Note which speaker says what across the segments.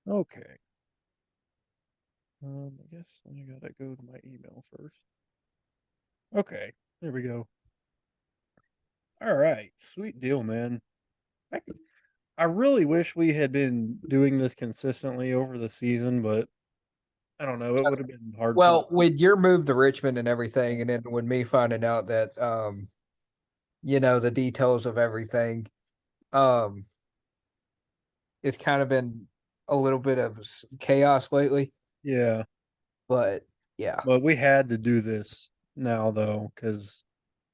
Speaker 1: Okay. I guess I gotta go to my email first. Okay, there we go. All right, sweet deal, man. I I really wish we had been doing this consistently over the season, but I don't know. It would have been hard for.
Speaker 2: Well, with your move to Richmond and everything, and then with me finding out that the details of everything, um, it's kind of been a little bit of chaos lately.
Speaker 1: Yeah,
Speaker 2: But yeah,
Speaker 1: but we had to do this now though, because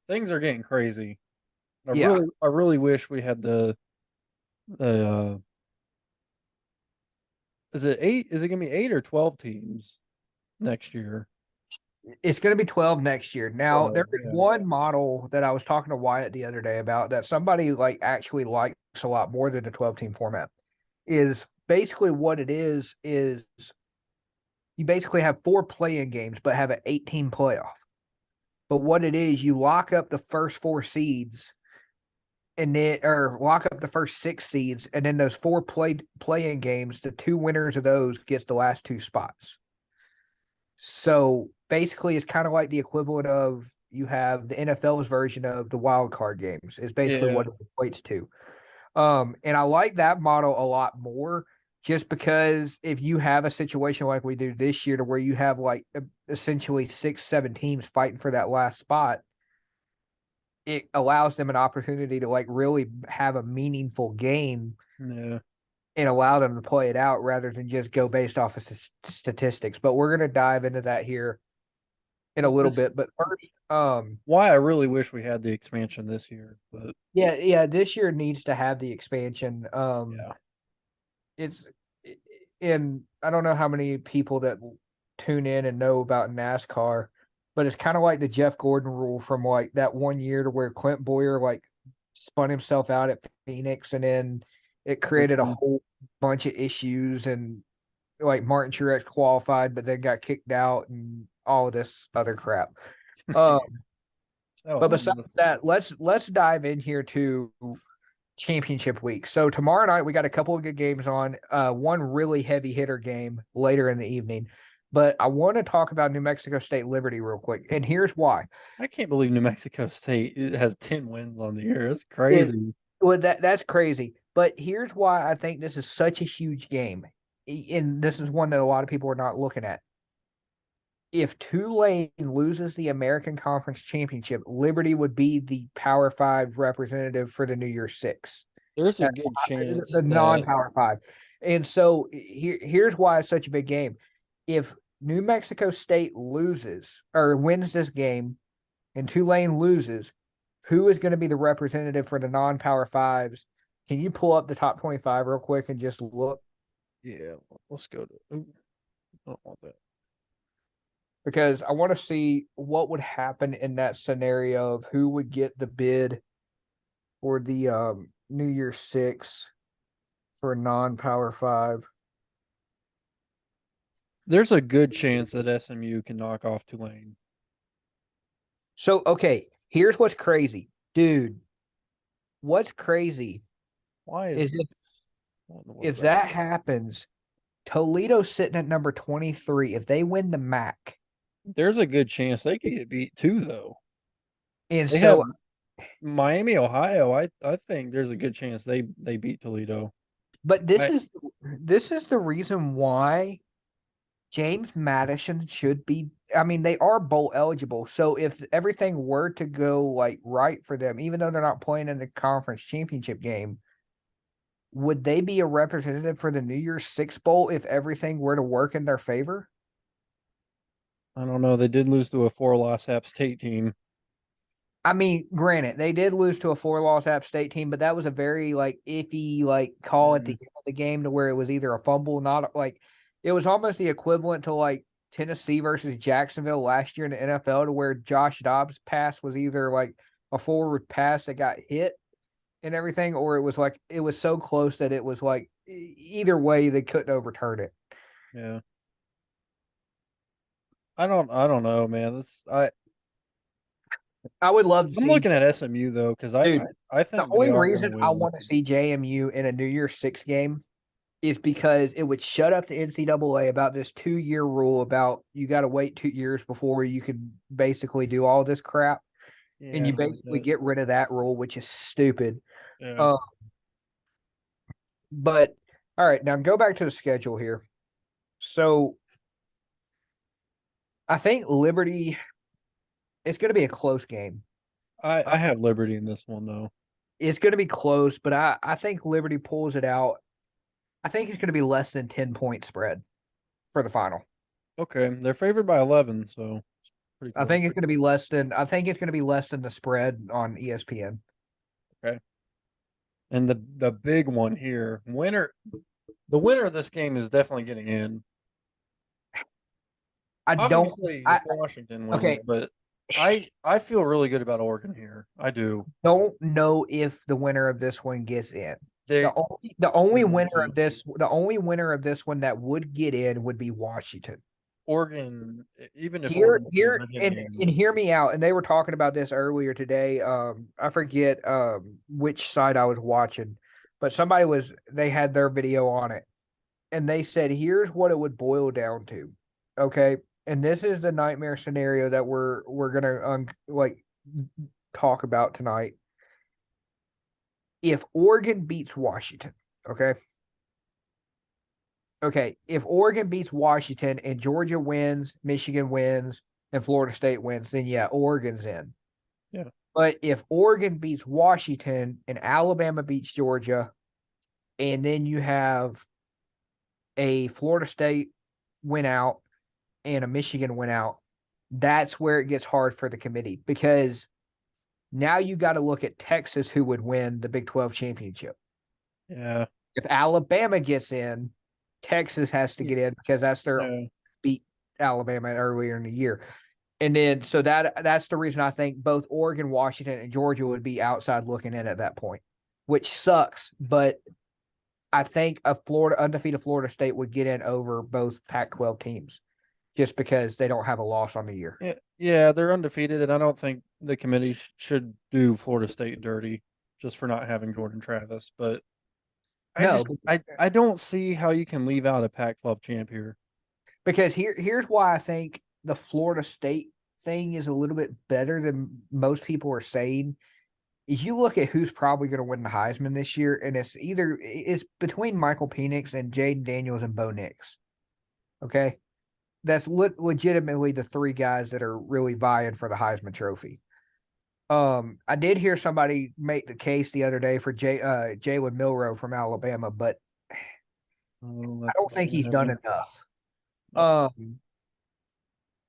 Speaker 1: things are getting crazy.
Speaker 2: yeah,
Speaker 1: I really wish we had the. Is it eight? Is it gonna be 8 or 12 teams next year?
Speaker 2: it's going to be 12 next year. Now, there
Speaker 1: 12.
Speaker 2: is
Speaker 1: Yeah.
Speaker 2: one model that I was talking to Wyatt the other day about that somebody like actually likes a lot more than the 12 team format. Is basically what it is you basically have four playing games, but have an 18 playoff. But what it is, you lock up the first four seeds and then or lock up the first six seeds, and then those four playing games, the two winners of those gets the last two spots. So basically, it's kind of like the equivalent of you have the NFL's version of the wild card games. Is basically
Speaker 1: Yeah.
Speaker 2: what it equates to. And I like that model a lot more, just because if you have a situation like we do this year, to where you have like essentially 6, 7 teams fighting for that last spot, it allows them an opportunity to like really have a meaningful game
Speaker 1: Yeah.
Speaker 2: and allow them to play it out rather than just go based off of statistics. But we're going to dive into that here in a little
Speaker 1: This
Speaker 2: bit. But first,
Speaker 1: why I really wish we had the expansion this year, but
Speaker 2: yeah, this year needs to have the expansion.
Speaker 1: yeah.
Speaker 2: It's and I don't know how many people that tune in and know about NASCAR, but it's kind of like the Jeff Gordon rule from like that one year to where Clint Boyer like spun himself out at Phoenix, and then it created a
Speaker 1: Mhm.
Speaker 2: whole bunch of issues, and like Martin Truex qualified but then got kicked out and all of this other crap. Um,
Speaker 1: That was
Speaker 2: but besides
Speaker 1: unnecessary.
Speaker 2: that, let's dive in here to championship week. So tomorrow night we got a couple of good games on. One really heavy hitter game later in the evening. But I want to talk about New Mexico State Liberty real quick, and here's why.
Speaker 1: I can't believe New Mexico State has 10 wins on the year. That's
Speaker 2: It
Speaker 1: crazy.
Speaker 2: well that's crazy. But here's why I think this is such a huge game, and this is one that a lot of people are not looking at. If Tulane loses the American Conference Championship, Liberty would be the Power Five representative for the New Year's Six.
Speaker 1: There's a
Speaker 2: uh,
Speaker 1: good
Speaker 2: the
Speaker 1: chance that
Speaker 2: non-power five. And so here's why it's such a big game. If New Mexico State loses or wins this game and Tulane loses, who is going to be the representative for the non-power fives? Can you pull up the top 25 real quick and just look?
Speaker 1: yeah, let's go to I don't want that.
Speaker 2: Because I want to see what would happen in that scenario of who would get the bid for the New Year's Six for non-power five.
Speaker 1: There's a good chance that SMU can knock off Tulane.
Speaker 2: So, okay, here's what's crazy. Dude, what's crazy
Speaker 1: Why is
Speaker 2: is
Speaker 1: this? I don't know what
Speaker 2: if
Speaker 1: about
Speaker 2: that happens, Toledo's sitting at number 23. If they win the MAC,
Speaker 1: there's a good chance they could get beat too, though.
Speaker 2: and
Speaker 1: They have
Speaker 2: so,
Speaker 1: Miami, Ohio. I think there's a good chance they beat Toledo.
Speaker 2: but
Speaker 1: I
Speaker 2: this is the reason why James Madison should be. I mean, they are bowl eligible. So if everything were to go like right for them, even though they're not playing in the conference championship game, would they be a representative for the New Year's Six Bowl if everything were to work in their favor?
Speaker 1: I don't know. They did lose to a four-loss App State team.
Speaker 2: I mean, granted, they did lose to a four-loss App State team, but that was a very like iffy like call at the
Speaker 1: Mm,
Speaker 2: end of the game to where it was either a fumble, not like it was almost the equivalent to like Tennessee versus Jacksonville last year in the NFL, to where Josh Dobbs' pass was either like a forward pass that got hit and everything, or it was like it was so close that it was like either way they couldn't overturn it.
Speaker 1: yeah. I don't know, man.
Speaker 2: I would love to
Speaker 1: I'm
Speaker 2: see,
Speaker 1: looking at SMU though, because
Speaker 2: dude.
Speaker 1: I
Speaker 2: The
Speaker 1: think they
Speaker 2: only
Speaker 1: are going to
Speaker 2: reason I
Speaker 1: win.
Speaker 2: want to see JMU in a New Year's Six game is because it would shut up the NCAA about this 2-year rule about you got to wait 2 years before you can basically do all this crap.
Speaker 1: Yeah,
Speaker 2: And
Speaker 1: I
Speaker 2: you
Speaker 1: don't like
Speaker 2: basically
Speaker 1: that.
Speaker 2: get rid of that rule, which is stupid.
Speaker 1: Yeah.
Speaker 2: Uh, but all right, now go back to the schedule here. So I think Liberty, it's going to be a close game.
Speaker 1: I have Liberty in this one though.
Speaker 2: It's going to be close, but I think Liberty pulls it out. I think it's going to be less than 10-point spread for the final.
Speaker 1: Okay, they're favored by 11, so it's pretty
Speaker 2: I
Speaker 1: close.
Speaker 2: think it's going to be less than. I think it's going to be less than the spread on ESPN.
Speaker 1: Okay. And the big one here, the winner of this game is definitely getting in.
Speaker 2: I don't.
Speaker 1: Obviously,
Speaker 2: I
Speaker 1: if Washington wins,
Speaker 2: okay.
Speaker 1: but I feel really good about Oregon here. I do.
Speaker 2: Don't know if the winner of this one gets in.
Speaker 1: They
Speaker 2: The only
Speaker 1: Mm,
Speaker 2: winner
Speaker 1: yeah.
Speaker 2: of this one that would get in would be Washington.
Speaker 1: Oregon, even if
Speaker 2: Here,
Speaker 1: Oregon wins,
Speaker 2: here,
Speaker 1: they're getting in.
Speaker 2: and hear me out. And they were talking about this earlier today. I forget which site I was watching, but they had their video on it, and they said, here's what it would boil down to. Okay. And this is the nightmare scenario that we're gonna talk about tonight. If Oregon beats Washington, okay. Okay, if Oregon beats Washington and Georgia wins, Michigan wins, and Florida State wins, then yeah, Oregon's in.
Speaker 1: Yeah.
Speaker 2: But if Oregon beats Washington and Alabama beats Georgia, and then you have a Florida State win out and a Michigan win out, that's where it gets hard for the committee because now you got to look at Texas, who would win the Big 12 championship.
Speaker 1: Yeah.
Speaker 2: If Alabama gets in, Texas has to get in because that's their
Speaker 1: Yeah.
Speaker 2: beat Alabama earlier in the year. And then so that's the reason I think both Oregon, Washington, and Georgia would be outside looking in at that point, which sucks. But I think a undefeated Florida State would get in over both Pac-12 teams just because they don't have a loss on the year.
Speaker 1: Yeah, they're undefeated, and I don't think the committee should do Florida State dirty just for not having Jordan Travis. But
Speaker 2: No,
Speaker 1: I don't see how you can leave out a Pac-12 champ here.
Speaker 2: because here's why I think the Florida State thing is a little bit better than most people are saying. Is you look at who's probably going to win the Heisman this year, and it's between Michael Penix and Jaden Daniels and Bo Nix. Okay, that's legitimately the three guys that are really vying for the Heisman Trophy. I did hear somebody make the case the other day for Jalen Milroe from Alabama, but
Speaker 1: Oh,
Speaker 2: I
Speaker 1: that's
Speaker 2: don't
Speaker 1: not
Speaker 2: think
Speaker 1: gonna
Speaker 2: he's done
Speaker 1: happen.
Speaker 2: enough.
Speaker 1: No,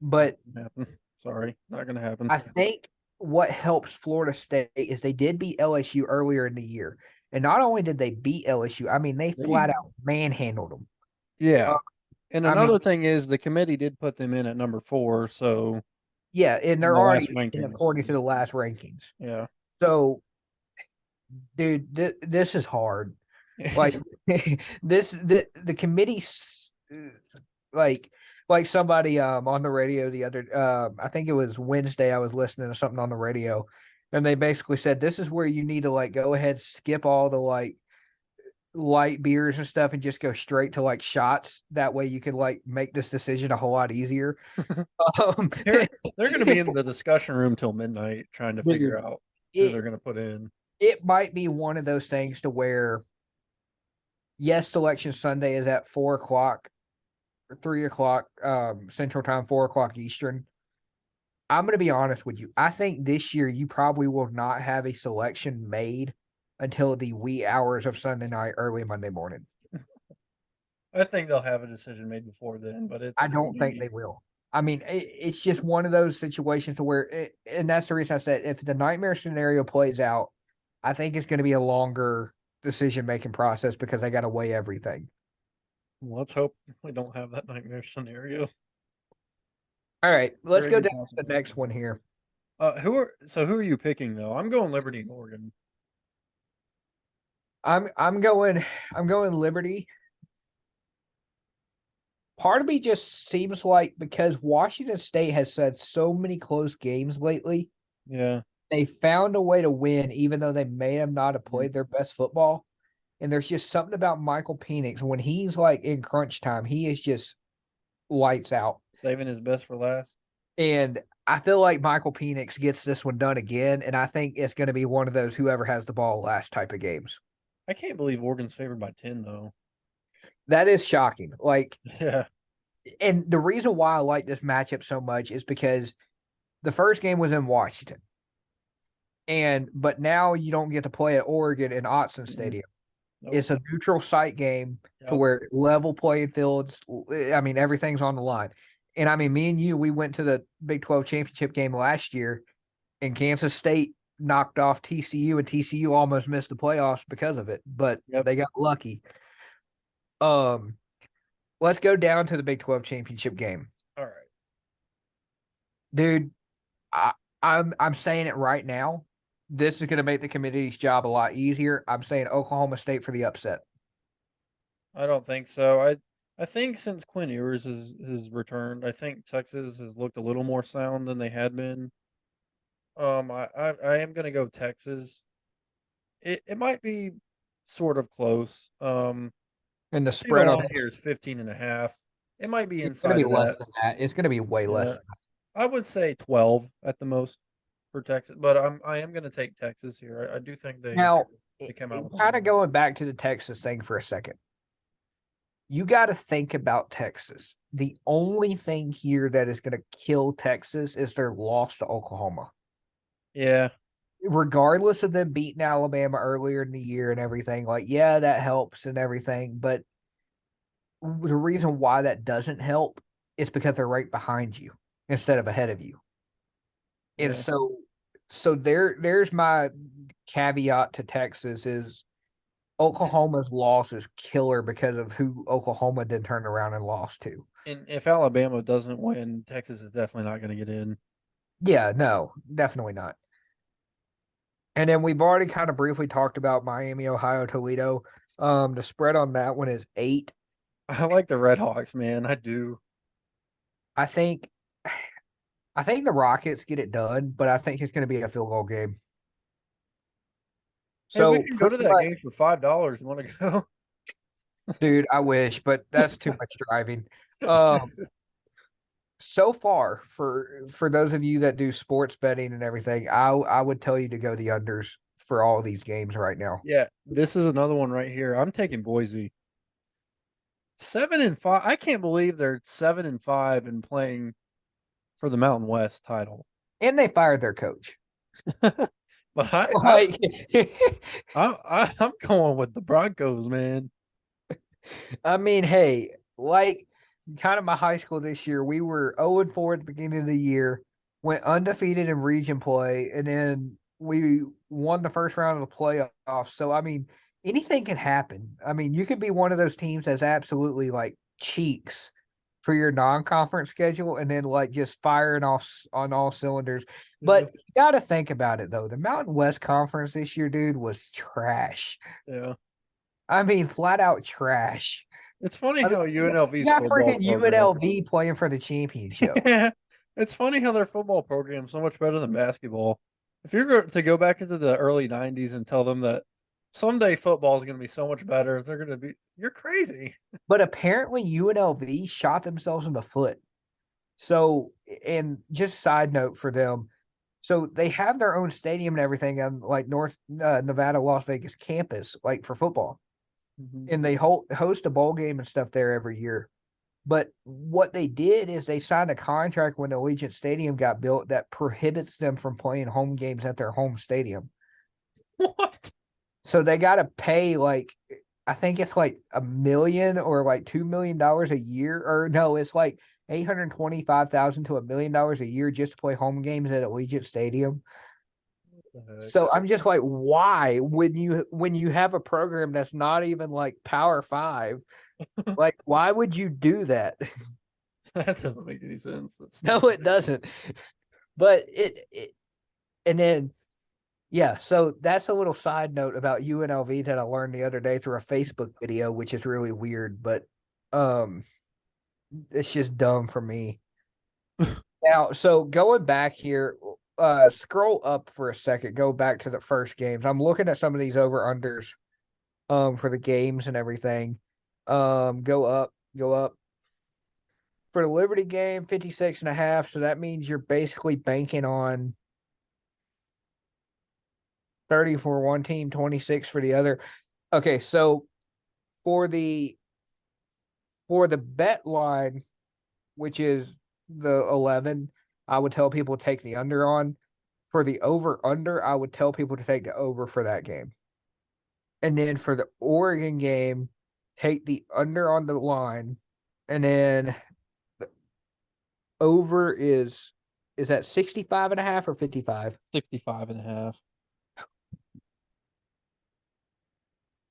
Speaker 2: But
Speaker 1: not gonna happen. Sorry, not gonna happen.
Speaker 2: I think what helps Florida State is they did beat LSU earlier in the year. And not only did they beat LSU, I mean, they flat out manhandled them.
Speaker 1: Yeah. And
Speaker 2: I mean,
Speaker 1: another thing is the committee did put them in at number 4, so
Speaker 2: yeah, and
Speaker 1: in
Speaker 2: they're
Speaker 1: the
Speaker 2: already
Speaker 1: last
Speaker 2: in
Speaker 1: rankings.
Speaker 2: according to the last rankings.
Speaker 1: Yeah.
Speaker 2: So, dude, this is hard. Like the committee, like somebody on the radio the other I think it was Wednesday. I was listening to something on the radio, and they basically said this is where you need to like go ahead, skip all the like light beers and stuff, and just go straight to like shots. That way you can like make this decision a whole lot easier.
Speaker 1: they're going to be in the discussion room till midnight trying to figure
Speaker 2: Dude,
Speaker 1: out who
Speaker 2: it
Speaker 1: they're going to put in.
Speaker 2: it might be one of those things to where yes, Selection Sunday is at 4 o'clock or 3 o'clock Central Time, 4 o'clock Eastern. I'm going to be honest with you. I think this year you probably will not have a selection made until the wee hours of Sunday night, early Monday morning.
Speaker 1: I think they'll have a decision made before then, but
Speaker 2: I don't think they will. I mean, it's just one of those situations to where, and that's the reason I said if the nightmare scenario plays out, I think it's going to be a longer decision making process because they got to weigh everything.
Speaker 1: Let's hope we don't have that nightmare scenario.
Speaker 2: All right, let's
Speaker 1: Very
Speaker 2: go
Speaker 1: good
Speaker 2: down to the
Speaker 1: possibility.
Speaker 2: next one here.
Speaker 1: Who are you picking though? I'm going Liberty and Oregon.
Speaker 2: I'm going Liberty. Part of me just seems like because Washington State has had so many close games lately,
Speaker 1: Yeah.
Speaker 2: they found a way to win, even though they may have not have played their best football. And there's just something about Michael Penix when he's like in crunch time, he is just lights out.
Speaker 1: Saving his best for last.
Speaker 2: And I feel like Michael Penix gets this one done again. And I think it's going to be one of those whoever has the ball last type of games.
Speaker 1: I can't believe Oregon's favored by 10 though.
Speaker 2: That is shocking. Like,
Speaker 1: Yeah.
Speaker 2: and the reason why I like this matchup so much is because the first game was in Washington. But now you don't get to play at Oregon in Autzen Stadium.
Speaker 1: Nope.
Speaker 2: It's a neutral site game to
Speaker 1: Yep.
Speaker 2: where level playing fields. I mean, everything's on the line. And I mean, me and you, we went to the Big 12 championship game last year, and Kansas State knocked off TCU, and TCU almost missed the playoffs because of it, but
Speaker 1: Yep.
Speaker 2: they got lucky. Let's go down to the Big 12 championship game.
Speaker 1: All right.
Speaker 2: Dude, I'm saying it right now. This is going to make the committee's job a lot easier. I'm saying Oklahoma State for the upset.
Speaker 1: I don't think so. I think since Quinn Ewers has returned, I think Texas has looked a little more sound than they had been. I am gonna go Texas. It might be sort of close.
Speaker 2: And the
Speaker 1: See, the
Speaker 2: spread on
Speaker 1: line here is 15.5. It might be
Speaker 2: it's going to
Speaker 1: inside
Speaker 2: be
Speaker 1: of
Speaker 2: less
Speaker 1: that.
Speaker 2: than that. It's going to be way less.
Speaker 1: Yeah.
Speaker 2: Than that.
Speaker 1: I would say 12 at the most for Texas, but I am gonna take Texas here. I do think
Speaker 2: Now,
Speaker 1: they come out with a
Speaker 2: kind of
Speaker 1: win.
Speaker 2: going back to the Texas thing for a second. You got to think about Texas. The only thing here that is going to kill Texas is their loss to Oklahoma.
Speaker 1: Yeah.
Speaker 2: Regardless of them beating Alabama earlier in the year and everything, like, yeah, that helps and everything. But the reason why that doesn't help is because they're right behind you instead of ahead of you. And
Speaker 1: Yeah.
Speaker 2: so there's my caveat to Texas is Oklahoma's loss is killer because of who Oklahoma did turn around and lost to.
Speaker 1: And if Alabama doesn't win, Texas is definitely not gonna get in.
Speaker 2: Yeah, no, definitely not. And then we've already kind of briefly talked about Miami, Ohio, Toledo. The spread on that one is 8.
Speaker 1: I like the Red Hawks, man. I do.
Speaker 2: I think the Rockets get it done, but I think it's going to be a field goal game.
Speaker 1: Hey, we
Speaker 2: So
Speaker 1: can go to that game for $5. You want to go?
Speaker 2: dude, I wish, but that's too much driving. So far for those of you that do sports betting and everything, I would tell you to go the unders for all these games right now.
Speaker 1: Yeah, this is another one right here. I'm taking Boise. 7-5. I can't believe they're 7-5 and playing for the Mountain West title.
Speaker 2: And they fired their coach.
Speaker 1: But I'm going with the Broncos, man.
Speaker 2: I mean, hey, like kind of my high school this year, we were 0-4 at the beginning of the year, went undefeated in region play, and then we won the first round of the playoffs. So, I mean, anything can happen. I mean, you could be one of those teams that's absolutely like cheeks for your non-conference schedule and then like just firing off on all cylinders. But you got to think about it, though. The Mountain West Conference this year, dude, was trash.
Speaker 1: Yeah.
Speaker 2: I mean, flat out trash.
Speaker 1: It's funny how UNLV's
Speaker 2: You got
Speaker 1: football
Speaker 2: freaking
Speaker 1: program.
Speaker 2: UNLV playing for the championship.
Speaker 1: Yeah. It's funny how their football program is so much better than basketball. If you're to go back into the early 90s and tell them that someday football is going to be so much better, they're going to be, you're crazy.
Speaker 2: But apparently UNLV shot themselves in the foot. So, and just side note for them, so they have their own stadium and everything on like North Nevada, Las Vegas campus, like for football. And they host a bowl game and stuff there every year. But what they did is they signed a contract when the Allegiant Stadium got built that prohibits them from playing home games at their home stadium.
Speaker 1: What?
Speaker 2: So they got to pay like, I think it's like $1 million or like $2 million a year, or no, it's like $825,000 to $1 million a year just to play home games at Allegiant Stadium. So I'm just like, why when you have a program that's not even like Power 5, like why would you do that?
Speaker 1: That doesn't make any sense.
Speaker 2: No, it doesn't. But it and then yeah, so that's a little side note about UNLV that I learned the other day through a Facebook video, which is really weird, but it's just dumb for me. Now, so going back here, scroll up for a second, go back to the first games. I'm looking at some of these over unders. for the games and everything. Go up, go up. For the Liberty game, 56.5. So that means you're basically banking on 30 for one team, 26 for the other. Okay, so for the bet line, which is the 11, I would tell people to take the under on. For the over under, I would tell people to take the over for that game. And then for the Oregon game, take the under on the line. And then the over is that 65.5 or 55?
Speaker 1: 65.5.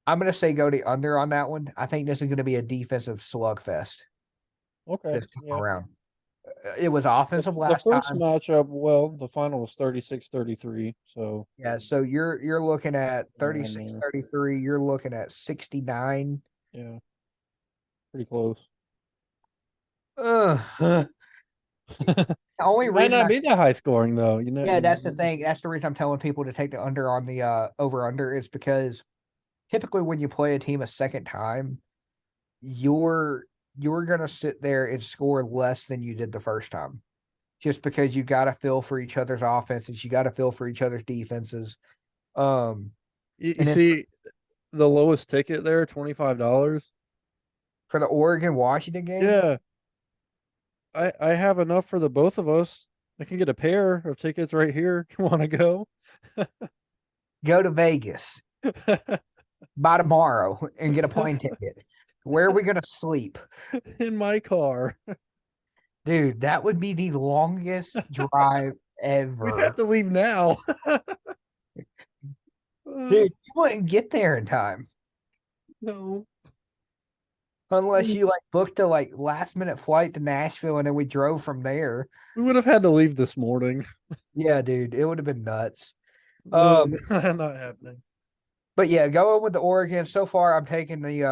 Speaker 2: I'm gonna say go the under on that one. I think this is gonna be a defensive slugfest
Speaker 1: Okay.
Speaker 2: this time
Speaker 1: Yeah.
Speaker 2: around. It was offensive
Speaker 1: The
Speaker 2: last
Speaker 1: first
Speaker 2: time.
Speaker 1: matchup, well, the final was 36-33. So
Speaker 2: Yeah, so you're looking at
Speaker 1: around
Speaker 2: 36,
Speaker 1: there.
Speaker 2: 33. You're looking at 69.
Speaker 1: Yeah. Pretty close.
Speaker 2: The only
Speaker 1: It might
Speaker 2: reason
Speaker 1: not
Speaker 2: I
Speaker 1: be that high scoring though.
Speaker 2: Yeah, that's the thing. That's the reason I'm telling people to take the under on the over under is because typically when you play a team a second time, you're gonna sit there and score less than you did the first time. Just because you gotta feel for each other's offenses, you gotta feel for each other's defenses.
Speaker 1: You
Speaker 2: And then
Speaker 1: see the lowest ticket there, $25.
Speaker 2: for the Oregon Washington game,
Speaker 1: Yeah. I have enough for the both of us. I can get a pair of tickets right here. You want to go?
Speaker 2: go to Vegas by tomorrow and get a plane ticket. Where are we gonna sleep?
Speaker 1: In my car.
Speaker 2: Dude, that would be the longest drive
Speaker 1: We'd have
Speaker 2: ever.
Speaker 1: to leave now.
Speaker 2: Dude, you wouldn't get there in time
Speaker 1: No.
Speaker 2: unless you like booked a like last minute flight to Nashville and then we drove from there.
Speaker 1: We would have had to leave this morning.
Speaker 2: Yeah, dude, it would have been nuts.
Speaker 1: No,
Speaker 2: Um,
Speaker 1: not happening.
Speaker 2: but yeah, going with the Oregon. So far, I'm taking the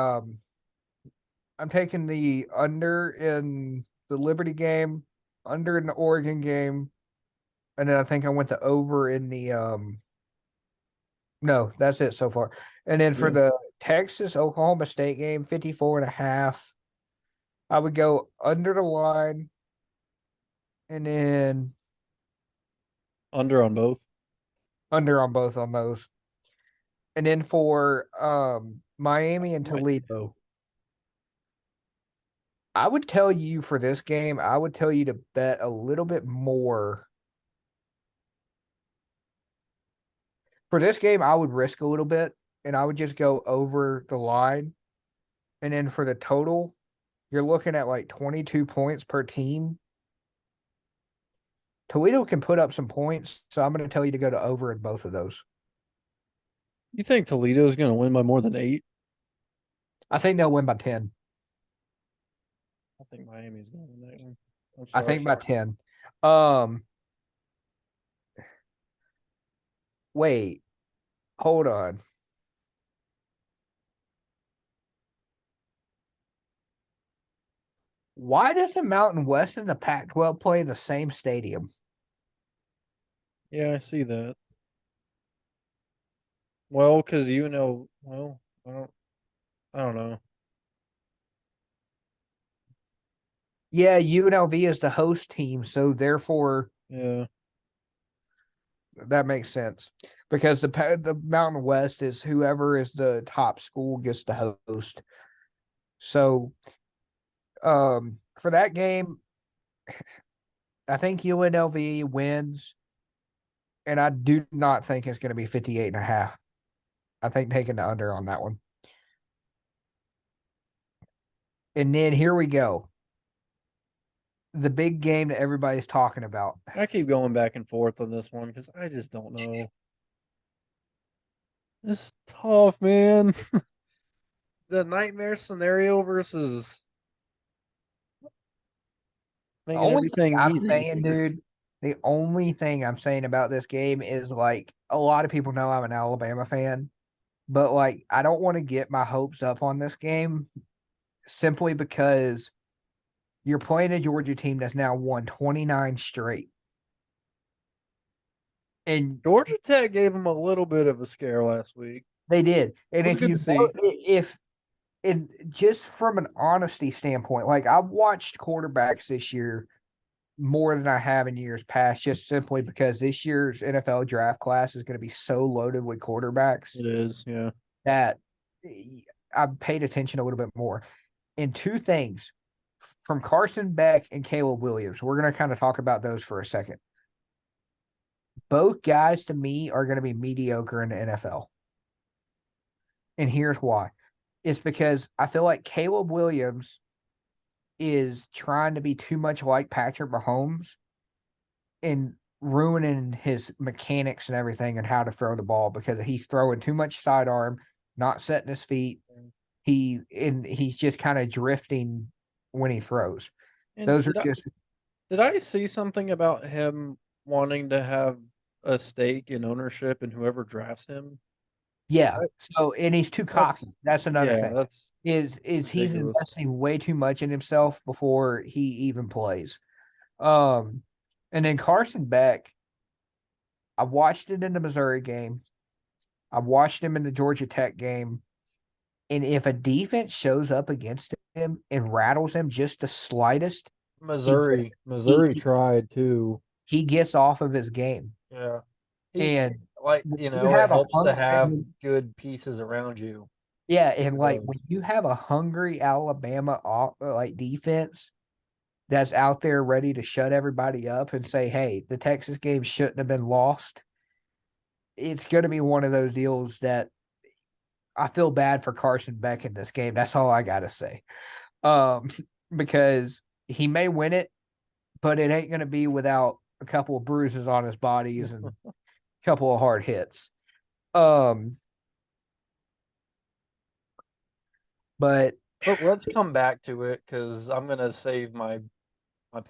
Speaker 2: under in the Liberty game, under in the Oregon game, and then I think I went to over in the no, that's it so far. And then for
Speaker 1: Yeah.
Speaker 2: the Texas Oklahoma State game, 54.5. I would go under the line and then
Speaker 1: Under on both.
Speaker 2: under on both on those. And then for Miami and
Speaker 1: Might
Speaker 2: Toledo, I would tell you for this game, I would tell you to bet a little bit more. For this game, I would risk a little bit and I would just go over the line. And then for the total, you're looking at like 22 points per team. Toledo can put up some points, so I'm going to tell you to go to over in both of those.
Speaker 1: You think Toledo's going to win by more than 8?
Speaker 2: I think they'll win by 10.
Speaker 1: I think Miami's going to win that one. I'm
Speaker 2: I
Speaker 1: sorry.
Speaker 2: think by 10. Um, wait, hold on. Why does the Mountain West and the Pac-12 play in the same stadium?
Speaker 1: Yeah, I see that. Well, because well, I don't know.
Speaker 2: Yeah, UNLV is the host team, so therefore
Speaker 1: Yeah.
Speaker 2: that makes sense because the Mountain West is whoever is the top school gets the host. So, for that game, I think UNLV wins, and I do not think it's going to be 58.5. I think taking the under on that one. And then here we go. The big game that everybody's talking about.
Speaker 1: I keep going back and forth on this one because I just don't know. This is tough, man. The nightmare scenario versus
Speaker 2: The
Speaker 1: making
Speaker 2: only thing
Speaker 1: everything
Speaker 2: I'm
Speaker 1: easy.
Speaker 2: saying, dude, the only thing I'm saying about this game is like a lot of people know I'm an Alabama fan, but like I don't want to get my hopes up on this game simply because you're playing a Georgia team that's now won 29 straight. And
Speaker 1: Georgia Tech gave them a little bit of a scare last week.
Speaker 2: They did. And
Speaker 1: Was
Speaker 2: if
Speaker 1: good
Speaker 2: you
Speaker 1: to
Speaker 2: know,
Speaker 1: see.
Speaker 2: if and just from an honesty standpoint, like I've watched quarterbacks this year more than I have in years past, just simply because this year's NFL draft class is going to be so loaded with quarterbacks
Speaker 1: It is, yeah.
Speaker 2: that I've paid attention a little bit more. And two things from Carson Beck and Caleb Williams, we're going to kind of talk about those for a second. Both guys to me are going to be mediocre in the NFL. And here's why. It's because I feel like Caleb Williams is trying to be too much like Patrick Mahomes and ruining his mechanics and everything and how to throw the ball because he's throwing too much sidearm, not setting his feet. He's just kind of drifting when he throws.
Speaker 1: And
Speaker 2: Those are just
Speaker 1: did I see something about him wanting to have a stake in ownership in whoever drafts him?
Speaker 2: yeah.
Speaker 1: I,
Speaker 2: So and he's too
Speaker 1: that's
Speaker 2: cocky. That's another
Speaker 1: yeah,
Speaker 2: thing.
Speaker 1: that's
Speaker 2: Is he's
Speaker 1: ridiculous.
Speaker 2: investing way too much in himself before he even plays. Um and then Carson Beck, I watched it in the Missouri game. I watched him in the Georgia Tech game. And if a defense shows up against him and rattles him just the slightest, he
Speaker 1: Missouri
Speaker 2: he
Speaker 1: tried too.
Speaker 2: he gets off of his game.
Speaker 1: Yeah. He
Speaker 2: And
Speaker 1: like,
Speaker 2: when
Speaker 1: you
Speaker 2: you
Speaker 1: know, it
Speaker 2: have a
Speaker 1: helps to have good pieces around you.
Speaker 2: yeah,
Speaker 1: It
Speaker 2: and like
Speaker 1: does.
Speaker 2: when you have a hungry Alabama like defense that's out there ready to shut everybody up and say, "Hey, the Texas game shouldn't have been lost." It's going to be one of those deals that I feel bad for Carson Beck in this game. That's all I got to say. Um, because he may win it, but it ain't going to be without a couple of bruises on his bodies and a couple of hard hits. Um, but
Speaker 1: But let's come back to it because I'm gonna save my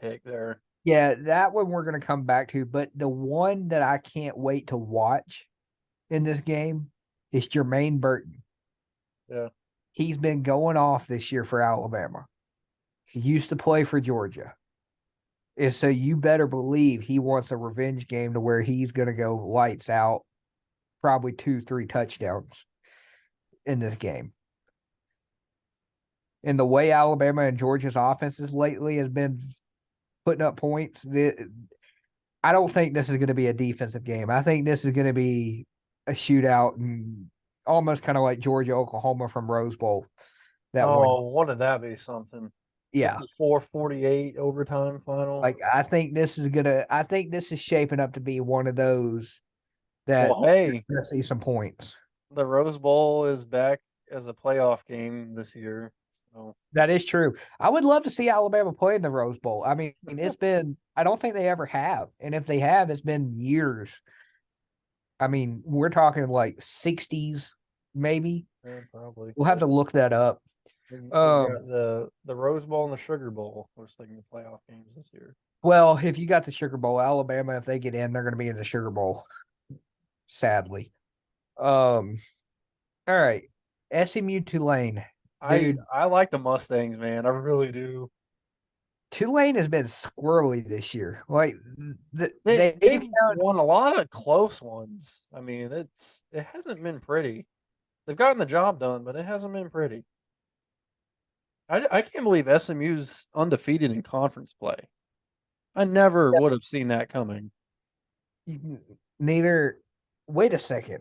Speaker 1: pick there.
Speaker 2: yeah, that one we're going to come back to. But the one that I can't wait to watch in this game is Jermaine Burton.
Speaker 1: Yeah.
Speaker 2: He's been going off this year for Alabama. He used to play for Georgia. And so you better believe he wants a revenge game to where he's going to go lights out, probably 2, 3 touchdowns in this game. And the way Alabama and Georgia's offenses lately has been putting up points, I don't think this is going to be a defensive game. I think this is going to be a shootout and almost kind of like Georgia Oklahoma from Rose Bowl. That one,
Speaker 1: Oh, wouldn't that be something?
Speaker 2: yeah.
Speaker 1: 54-48 overtime final.
Speaker 2: Like I think this is shaping up to be one of those that
Speaker 1: Well, hey,
Speaker 2: you're going to see some points.
Speaker 1: the Rose Bowl is back as a playoff game this year. So
Speaker 2: That is true. I would love to see Alabama play in the Rose Bowl. I mean, I don't think they ever have. And if they have, it's been years. I mean, we're talking like 60s, maybe.
Speaker 1: yeah, probably.
Speaker 2: We'll have to look that up.
Speaker 1: We
Speaker 2: Um,
Speaker 1: got the Rose Bowl and the Sugar Bowl. We're thinking the playoff games this year.
Speaker 2: well, if you got the Sugar Bowl, Alabama, if they get in, they're going to be in the Sugar Bowl, sadly. All right. SMU Tulane. Dude,
Speaker 1: I like the Mustangs, man. I really do.
Speaker 2: Tulane has been squirrely this year. Like
Speaker 1: They've
Speaker 2: found
Speaker 1: won a lot of close ones. I mean, it hasn't been pretty. They've gotten the job done, but it hasn't been pretty. I can't believe SMU's undefeated in conference play. I never would have seen that coming.
Speaker 2: neither. Wait a second.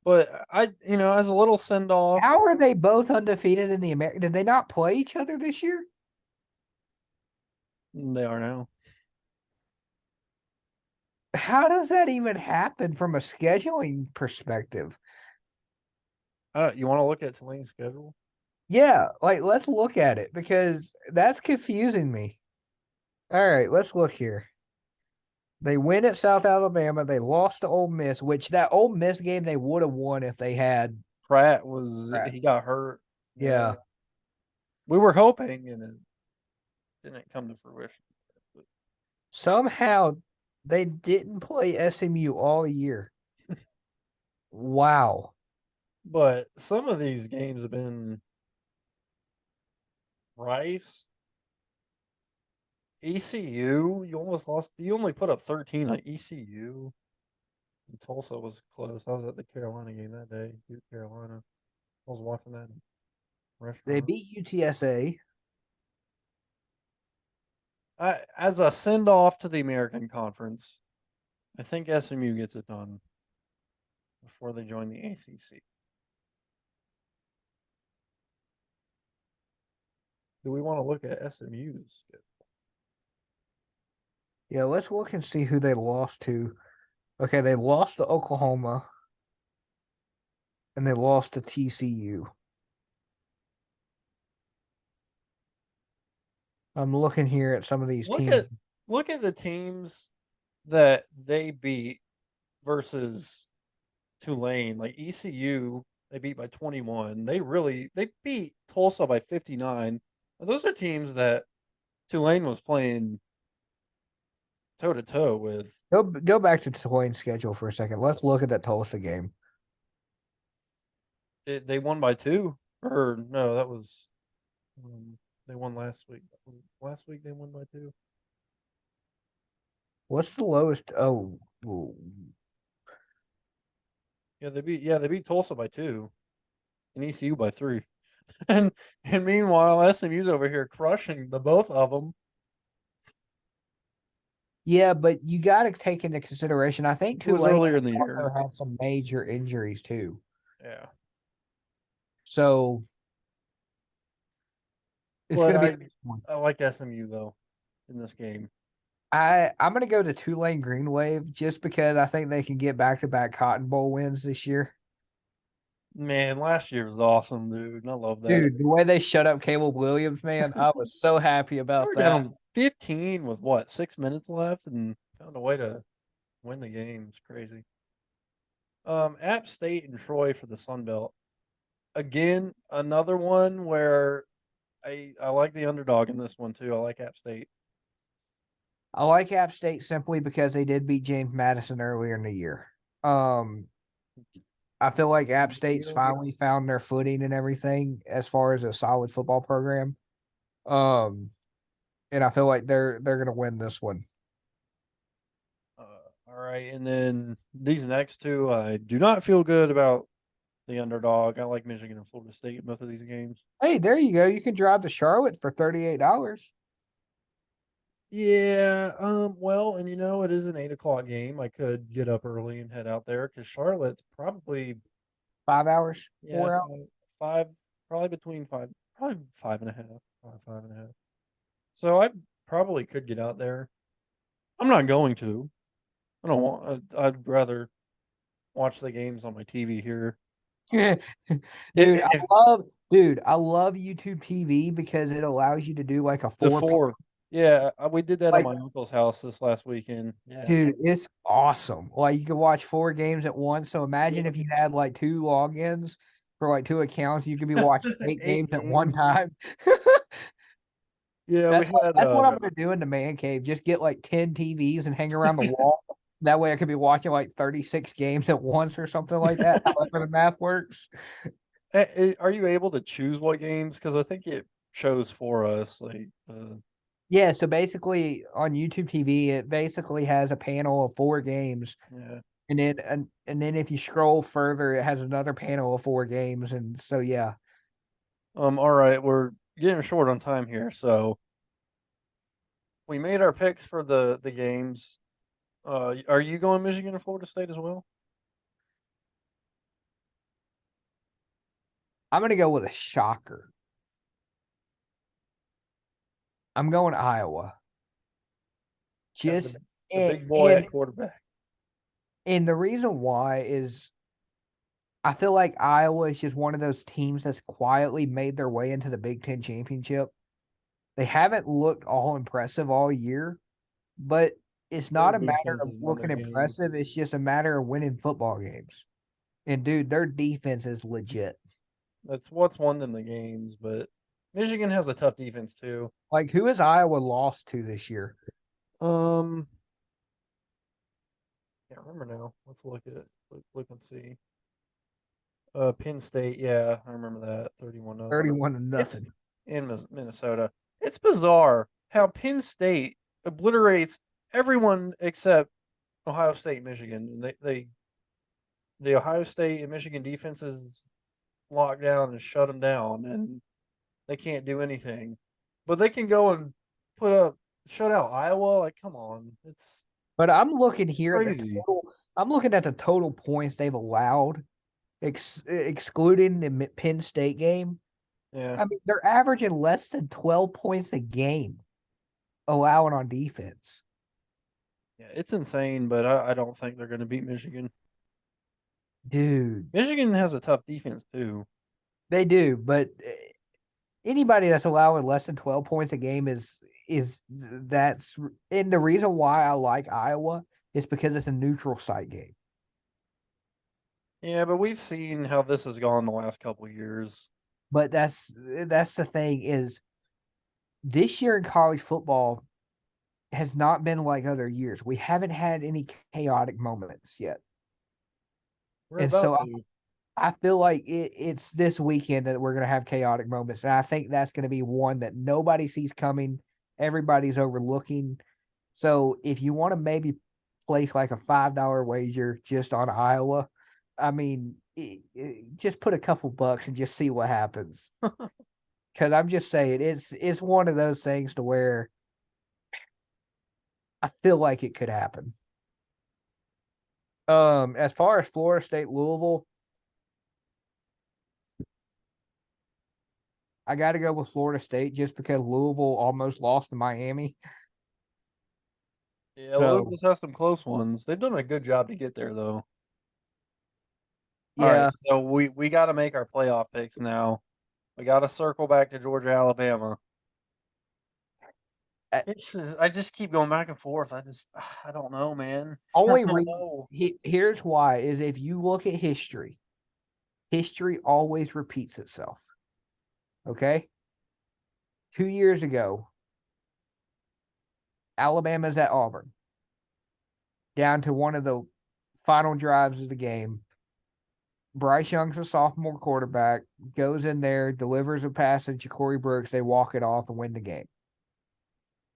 Speaker 1: But as a little send off,
Speaker 2: How are they both undefeated in the American? Did they not play each other this year?
Speaker 1: they are now.
Speaker 2: How does that even happen from a scheduling perspective?
Speaker 1: You want to look at Tulane's schedule?
Speaker 2: Yeah, like let's look at it because that's confusing me. All right, let's look here. They win at South Alabama. They lost to Ole Miss, which that Ole Miss game they would have won if they had.
Speaker 1: Pratt
Speaker 2: Pratt.
Speaker 1: he got hurt.
Speaker 2: Yeah.
Speaker 1: We were hoping, and it didn't come to fruition.
Speaker 2: Somehow they didn't play SMU all year. Wow.
Speaker 1: But some of these games have been Rice, ECU. You almost lost. You only put up 13 on ECU. And Tulsa was close. I was at the Carolina game that day. Duke, Carolina. I was watching that
Speaker 2: They
Speaker 1: restaurant.
Speaker 2: beat UTSA.
Speaker 1: As a send off to the American Conference, I think SMU gets it done before they join the ACC. Do we want to look at SMU's schedule?
Speaker 2: Yeah, let's look and see who they lost to. Okay, they lost to Oklahoma and they lost to TCU. I'm looking here at some of these
Speaker 1: Look
Speaker 2: teams.
Speaker 1: at look at the teams that they beat versus Tulane. Like ECU, they beat by 21. They beat Tulsa by 59. Those are teams that Tulane was playing toe to toe with.
Speaker 2: Go back to Tulane's schedule for a second. Let's look at that Tulsa game.
Speaker 1: They won by 2, or no, that was they won last week. Last week they won by 2.
Speaker 2: What's the lowest? Oh,
Speaker 1: They beat Tulsa by 2 and ECU by 3. And meanwhile SMU's over here crushing the both of them.
Speaker 2: yeah, but you got to take into consideration. I think
Speaker 1: It was
Speaker 2: Tulane
Speaker 1: earlier in the
Speaker 2: also
Speaker 1: year.
Speaker 2: had some major injuries too.
Speaker 1: Yeah.
Speaker 2: So it's
Speaker 1: But
Speaker 2: going to be.
Speaker 1: I like SMU though in this game.
Speaker 2: I'm going to go to Tulane Green Wave just because I think they can get back-to-back Cotton Bowl wins this year.
Speaker 1: Man, last year was awesome, dude. I love that.
Speaker 2: Dude, the way they shut up Caleb Williams, man, I was so happy
Speaker 1: They
Speaker 2: about
Speaker 1: were
Speaker 2: that.
Speaker 1: down 15 with what, 6 minutes left, and found a way to win the game. It's crazy. App State and Troy for the Sun Belt. Again, another one where I like the underdog in this one too. I like App State.
Speaker 2: I like App State simply because they did beat James Madison earlier in the year. I feel like App State's finally found their footing and everything as far as a solid football program. And I feel like they're gonna win this one.
Speaker 1: All right, and then these next two, I do not feel good about the underdog. I like Michigan and Florida State in both of these games.
Speaker 2: Hey, there you go. You can drive to Charlotte for $38.
Speaker 1: Yeah, well, and it is an 8 o'clock game. I could get up early and head out there because Charlotte's probably
Speaker 2: 5 hours,
Speaker 1: yeah
Speaker 2: 4 hours.
Speaker 1: five, probably between five, probably 5.5, 5.5. So I probably could get out there. I'm not going to. I don't want. I'd rather watch the games on my TV here.
Speaker 2: Dude,
Speaker 1: If
Speaker 2: I love YouTube TV because it allows you to do like a
Speaker 1: the
Speaker 2: 4
Speaker 1: four, yeah, we did that at
Speaker 2: like
Speaker 1: my uncle's house this last weekend. Yeah,
Speaker 2: dude, it's awesome. Like you can watch 4 games at once. So imagine if you had like 2 logins for like 2 accounts, you could be watching 8
Speaker 1: 8
Speaker 2: games at one
Speaker 1: games.
Speaker 2: time.
Speaker 1: Yeah, we had
Speaker 2: That's what I'm gonna do in the man cave. Just get like 10 TVs and hang around the wall. That way I could be watching like 36 games at once or something like that. However the math works.
Speaker 1: Are you able to choose what games? Because I think it shows for us like
Speaker 2: Yeah, so basically on YouTube TV, it basically has a panel of 4 games.
Speaker 1: yeah.
Speaker 2: And then if you scroll further, it has another panel of 4 games. And so yeah.
Speaker 1: All right, we're getting short on time here, so we made our picks for the games. Are you going Michigan or Florida State as well?
Speaker 2: I'm gonna go with a shocker. I'm going Iowa.
Speaker 1: Got
Speaker 2: Just
Speaker 1: the
Speaker 2: and,
Speaker 1: big boy
Speaker 2: and
Speaker 1: at quarterback.
Speaker 2: and the reason why is I feel like Iowa is just one of those teams that's quietly made their way into the Big Ten championship. They haven't looked all impressive all year, but it's not
Speaker 1: Their
Speaker 2: a matter
Speaker 1: defense
Speaker 2: of
Speaker 1: has won their
Speaker 2: looking
Speaker 1: games.
Speaker 2: impressive. It's just a matter of winning football games. And dude, their defense is legit.
Speaker 1: That's what's won them the games, but Michigan has a tough defense too.
Speaker 2: Like, who has Iowa lost to this year?
Speaker 1: Can't remember now. Let's look and see. Penn State, yeah, I remember that 31-0.
Speaker 2: 31-0.
Speaker 1: In Minnesota. It's bizarre how Penn State obliterates everyone except Ohio State, Michigan. And the Ohio State and Michigan defenses lock down and shut them down, and they can't do anything. But they can go and shut out Iowa. Like, come on, it's
Speaker 2: But I'm looking here at the
Speaker 1: crazy.
Speaker 2: total. I'm looking at the total points they've allowed, excluding the Penn State game.
Speaker 1: Yeah,
Speaker 2: I mean, they're averaging less than 12 points a game, allowing on defense.
Speaker 1: yeah, it's insane. But I don't think they're going to beat Michigan.
Speaker 2: Dude,
Speaker 1: Michigan has a tough defense too.
Speaker 2: they do, but anybody that's allowing less than 12 points a game is that's and the reason why I like Iowa is because it's a neutral site game.
Speaker 1: Yeah, but we've seen how this has gone the last couple of years.
Speaker 2: But that's the thing is this year in college football has not been like other years. We haven't had any chaotic moments yet.
Speaker 1: We're
Speaker 2: And
Speaker 1: about
Speaker 2: so
Speaker 1: to.
Speaker 2: I feel like it's this weekend that we're going to have chaotic moments. And I think that's going to be one that nobody sees coming. Everybody's overlooking. So if you want to maybe place like a $5 wager just on Iowa, I mean, just put a couple bucks and just see what happens. Because I'm just saying, it's one of those things to where I feel like it could happen. As far as Florida State Louisville, I got to go with Florida State just because Louisville almost lost to Miami.
Speaker 1: Yeah,
Speaker 2: So
Speaker 1: Louisville's has some close ones. They've done a good job to get there, though. All right,
Speaker 2: yeah,
Speaker 1: so we got to make our playoff picks now. We got to circle back to Georgia, Alabama.
Speaker 2: uh,
Speaker 1: I just keep going back and forth. I don't know, man. I
Speaker 2: only
Speaker 1: don't
Speaker 2: reason
Speaker 1: know.
Speaker 2: here's why is if you look at history, history always repeats itself. Okay, 2 years ago, Alabama's at Auburn, down to one of the final drives of the game. Bryce Young's a sophomore quarterback, goes in there, delivers a pass to Ja'Cory Brooks. They walk it off and win the game.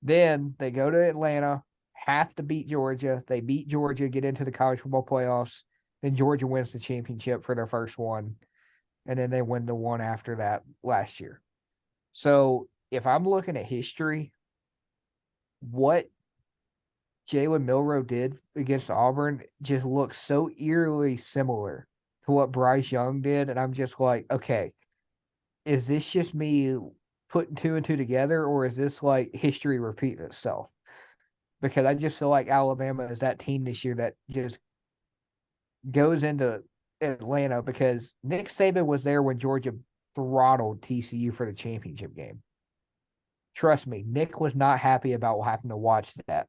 Speaker 2: Then they go to Atlanta, have to beat Georgia. They beat Georgia, get into the college football playoffs. Then Georgia wins the championship for their first one. And then they win the one after that last year. So if I'm looking at history, what Jalen Milroe did against Auburn just looks so eerily similar to what Bryce Young did. And I'm just like, okay, is this just me putting two and two together, or is this like history repeating itself? Because I just feel like Alabama is that team this year that just goes into Atlanta because Nick Saban was there when Georgia throttled TCU for the championship game. Trust me, Nick was not happy about having to watch that.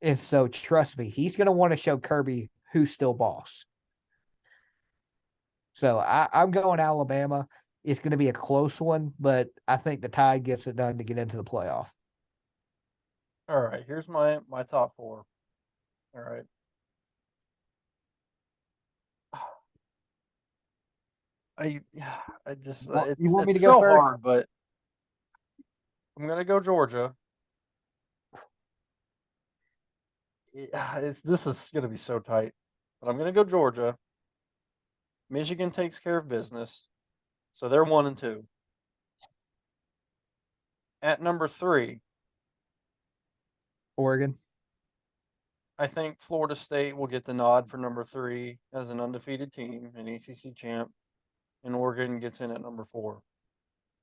Speaker 2: And so, trust me, he's going to want to show Kirby who's still boss. So, I'm going Alabama. It's going to be a close one, but I think the Tide gets it done to get into the playoff.
Speaker 1: All right, here's my top four. All right. I I just
Speaker 2: You want me to
Speaker 1: it's
Speaker 2: go
Speaker 1: so
Speaker 2: first?
Speaker 1: hard, but I'm gonna go Georgia. This is gonna be so tight, but I'm gonna go Georgia. Michigan takes care of business, so they're 1-2. At number three,
Speaker 2: Oregon.
Speaker 1: I think Florida State will get the nod for number three as an undefeated team, an ACC champ, and Oregon gets in at number four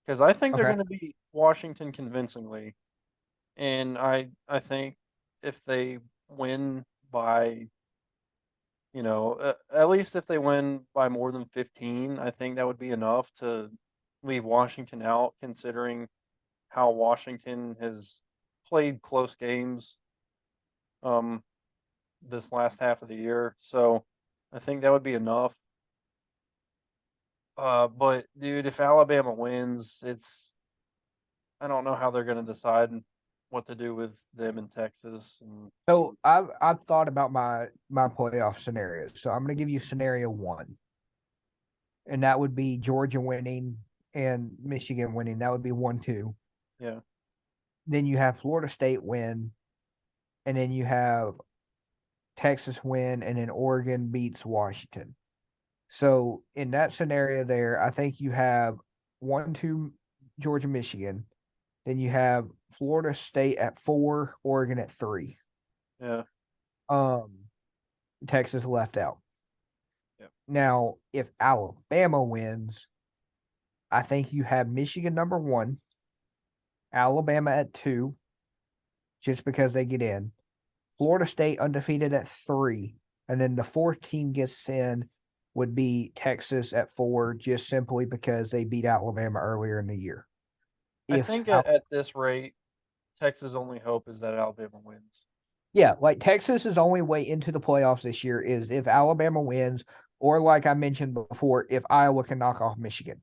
Speaker 1: because I think they're
Speaker 2: Okay.
Speaker 1: going to beat Washington convincingly, and I think if they win by at least if they win by more than 15, I think that would be enough to leave Washington out, considering how Washington has played close games um, this last half of the year. So I think that would be enough. But dude, if Alabama wins, I don't know how they're going to decide what to do with them in Texas. And
Speaker 2: So I've thought about my playoff scenarios. So I'm going to give you scenario one, and that would be Georgia winning and Michigan winning. That would be 1-2.
Speaker 1: yeah,
Speaker 2: Then you have Florida State win, and then you have Texas win, and then Oregon beats Washington. So in that scenario there, I think you have 1-2 Georgia, Michigan. Then you have Florida State at 4, Oregon at 3.
Speaker 1: Yeah.
Speaker 2: Texas left out.
Speaker 1: Yep.
Speaker 2: Now, if Alabama wins, I think you have Michigan number 1, Alabama at 2, just because they get in. Florida State undefeated at 3, and then the 4th team gets in would be Texas at 4, just simply because they beat Alabama earlier in the year.
Speaker 1: I think at this rate, Texas' only hope is that Alabama wins.
Speaker 2: Yeah, like Texas's only way into the playoffs this year is if Alabama wins, or like I mentioned before, if Iowa can knock off Michigan.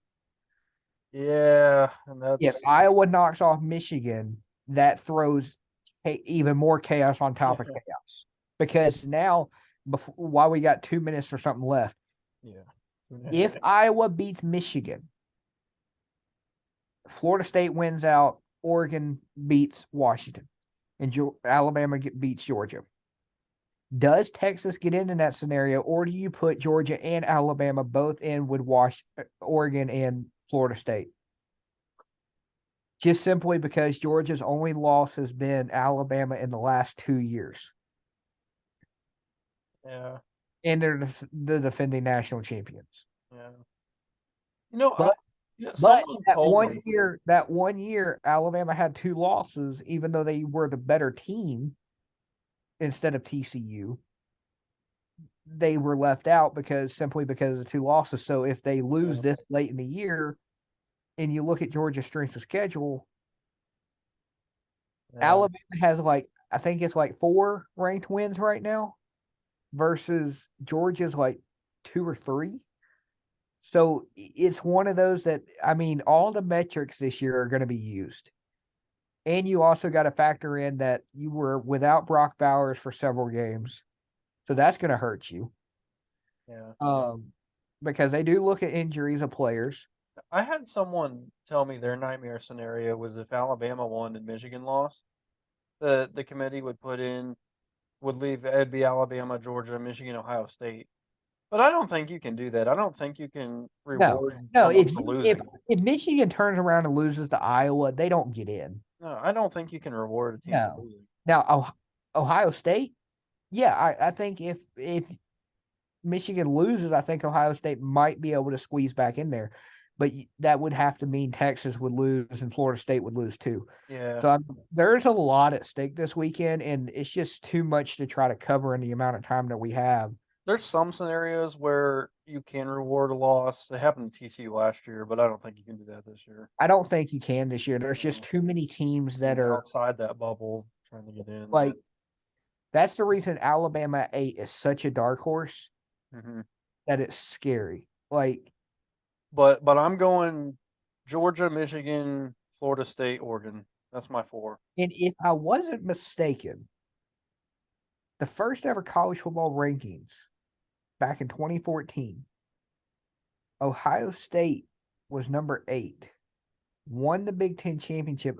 Speaker 1: Yeah, and
Speaker 2: If
Speaker 1: that's
Speaker 2: Iowa knocks off Michigan, that throws even more chaos on top of
Speaker 1: yeah.
Speaker 2: chaos. Because now, while we got 2 minutes or something left,
Speaker 1: Yeah.
Speaker 2: if Iowa beats Michigan, Florida State wins out, Oregon beats Washington, and Alabama beats Georgia. Does Texas get in that scenario, or do you put Georgia and Alabama both in with Oregon and Florida State? Just simply because Georgia's only loss has been Alabama in the last 2 years.
Speaker 1: Yeah.
Speaker 2: And they're the defending national champions.
Speaker 1: Yeah. You know,
Speaker 2: But
Speaker 1: someone
Speaker 2: that
Speaker 1: told
Speaker 2: one
Speaker 1: me.
Speaker 2: year, Alabama had 2 losses, even though they were the better team instead of TCU. They were left out simply because of 2 losses. So if they lose this late in the year, and you look at Georgia's strength of schedule, Alabama has I think it's 4 ranked wins right now, versus Georgia's 2 or 3. So it's one of those that, I mean, all the metrics this year are going to be used. And you also got to factor in that you were without Brock Bowers for several games. So that's going to hurt you.
Speaker 1: Yeah.
Speaker 2: Because they do look at injuries of players.
Speaker 1: I had someone tell me their nightmare scenario was if Alabama won and Michigan lost, the committee would leave it'd be Alabama, Georgia, Michigan, Ohio State. But I don't think you can do that. I don't think you can reward
Speaker 2: No.
Speaker 1: someone for losing.
Speaker 2: If Michigan turns around and loses to Iowa, they don't get in.
Speaker 1: No, I don't think you can reward a team for losing.
Speaker 2: Now, Ohio State, yeah, I think if Michigan loses, I think Ohio State might be able to squeeze back in there. But that would have to mean Texas would lose and Florida State would lose too.
Speaker 1: Yeah.
Speaker 2: So there's a lot at stake this weekend, and it's just too much to try to cover in the amount of time that we have.
Speaker 1: There's some scenarios where you can reward a loss. It happened to TCU last year, but I don't think you can do that this year.
Speaker 2: I don't think you can this year. There's just too many teams that are
Speaker 1: outside that bubble trying to get in.
Speaker 2: That's the reason Alabama 8 is such a dark horse, that it's scary.
Speaker 1: But I'm going Georgia, Michigan, Florida State, Oregon. That's my 4.
Speaker 2: And if I wasn't mistaken, the first ever college football rankings back in 2014, Ohio State was number 8, won the Big Ten championship,